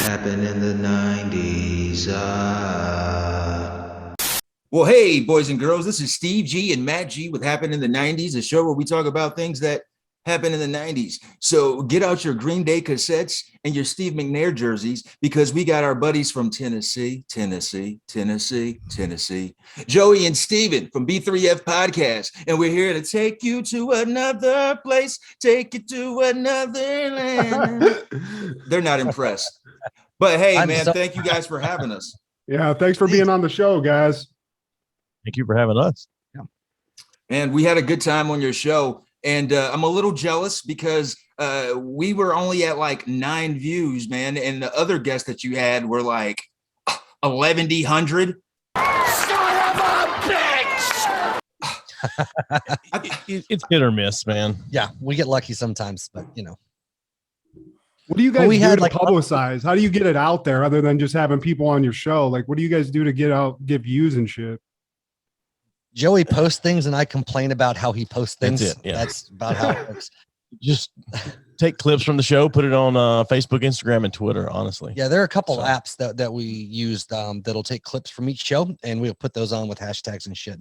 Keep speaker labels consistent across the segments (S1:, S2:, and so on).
S1: Happened in the 90s.
S2: Well, hey, boys and girls, this is Steve G and Matt G with Happened in the 90s, a show where we talk about things that happened in the 90s. So get out your Green Day cassettes and your Steve McNair jerseys, because we got our buddies from Tennessee, Joey and Steven from B3F Podcast. And we're here to take you to another place, take you to another land. They're not impressed. But hey, thank you guys for having us.
S3: Yeah, thanks for being on the show, guys.
S4: Thank you for having us.
S3: Yeah.
S2: And we had a good time on your show. And I'm a little jealous because we were only at like 9 views, man. And the other guests that you had were like 1,100.
S5: Son of a bitch!
S4: It's hit or miss, man.
S6: Yeah, we get lucky sometimes, but you know.
S3: What do you guys do to publicize? How do you get it out there other than just having people on your show? Like, what do you guys do to get views and shit?
S6: Joey posts things and I complain about how he posts things.
S4: That's it. Yeah.
S6: That's about how it works.
S4: Just take clips from the show, put it on Facebook, Instagram, and Twitter, honestly.
S6: Yeah, there are a couple apps that we used that'll take clips from each show, and we'll put those on with hashtags and shit.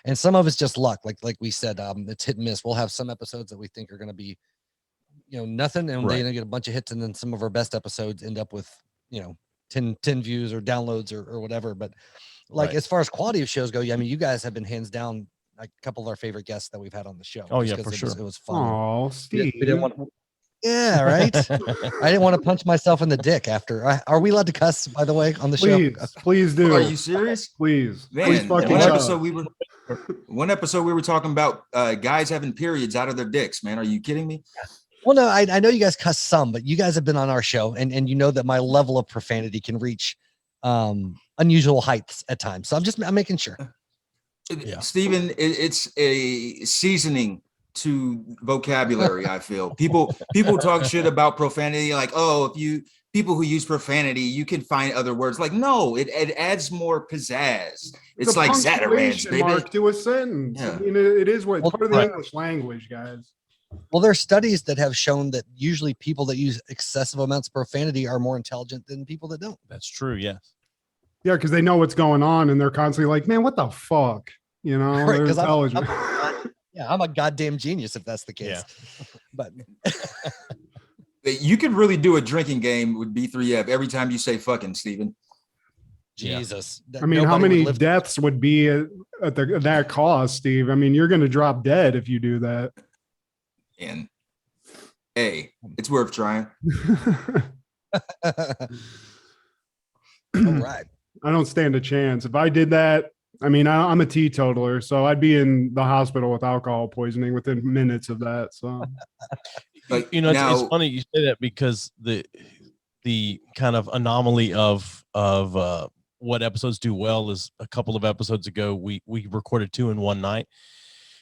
S6: And some of it's just luck. Like we said, it's hit and miss. We'll have some episodes that we think are going to be, nothing, and they get a bunch of hits, and then some of our best episodes end up with 10 views or downloads or whatever. But as far as quality of shows go, I mean, you guys have been hands down like a couple of our favorite guests that we've had on the show.
S4: Oh yeah, for sure.
S6: It was fun.
S3: Oh, Steve.
S6: We didn't want yeah, right. I didn't want to punch myself in the dick after. Are we allowed to cuss, by the way, on the show?
S3: Please do.
S2: Are you serious?
S3: Please.
S2: Man,
S3: please
S2: one episode we were talking about guys having periods out of their dicks, man. Are you kidding me?
S6: Well, no, I know you guys cuss some, but you guys have been on our show, and you know that my level of profanity can reach unusual heights at times. So I'm making sure.
S2: Yeah. Steven, it's a seasoning to vocabulary. I feel people talk shit about profanity, like, oh, people who use profanity, you can find other words. Like, no, it adds more pizzazz. It's like Zatarans, baby.
S3: Mark to a sentence. Yeah. I mean, it is part of the English language, guys.
S6: Well, there are studies that have shown that usually people that use excessive amounts of profanity are more intelligent than people that don't.
S4: That's true. Yes.
S3: Yeah, because they know what's going on, and they're constantly like, "Man, what the fuck?"
S6: Right,
S3: they're intelligent.
S6: I'm a goddamn genius if that's the case.
S4: Yeah.
S6: But
S2: you could really do a drinking game with B3F every time you say "fucking," Steven.
S6: Jesus.
S3: I mean, how many deaths would be at that cost, Steve? I mean, you're going to drop dead if you do that.
S2: And hey, it's worth trying.
S6: All right.
S3: I don't stand a chance. If I did that, I mean, I'm a teetotaler, so I'd be in the hospital with alcohol poisoning within minutes of that. So,
S4: it's funny you say that, because the kind of anomaly of what episodes do well is a couple of episodes ago we recorded 2 in one night,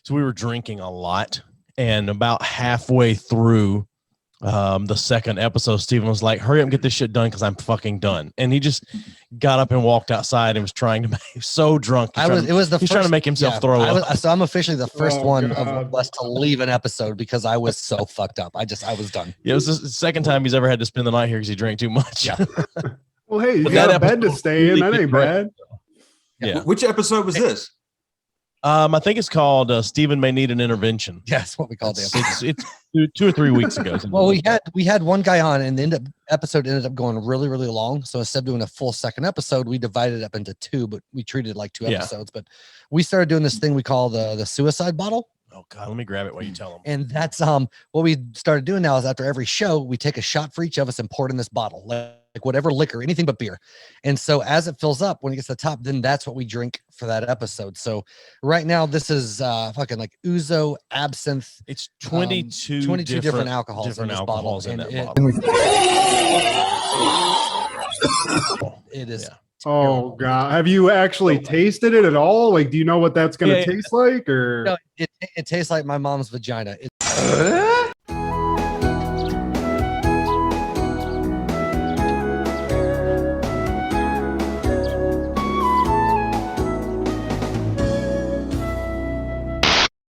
S4: so we were drinking a lot, and about halfway through the second episode, Steven was like, hurry up and get this shit done because I'm fucking done. And he just got up and walked outside and was trying to make so drunk. He's trying to make himself throw up.
S6: So I'm officially the first one of us to leave an episode because I was so fucked up. I was done.
S4: Yeah, it was the second time he's ever had to spend the night here because he drank too much.
S6: Yeah.
S3: Well, hey, you got a bed to stay in. That ain't bad.
S2: Yeah. Which episode was this?
S4: I think it's called Stephen May Need an Intervention.
S6: Yes, what we call it.
S4: It's 2 or 3 weeks ago.
S6: Well, we had one guy on, and the episode ended up going really, really long. So instead of doing a full second episode, we divided it up into 2, but we treated it like 2 episodes. But we started doing this thing we call the suicide bottle.
S4: Oh God, let me grab it while you tell them.
S6: And that's what we started doing now is after every show, we take a shot for each of us and pour it in this bottle, like whatever liquor, anything but beer. And so as it fills up, when it gets to the top, then that's what we drink for that episode. So right now, this is fucking like ouzo, absinthe.
S4: It's 22
S6: different alcohols in this bottle. It is.
S3: Yeah. Oh God! Have you actually tasted it at all? Like, do you know what that's going to taste like? Or
S6: no, it tastes like my mom's vagina.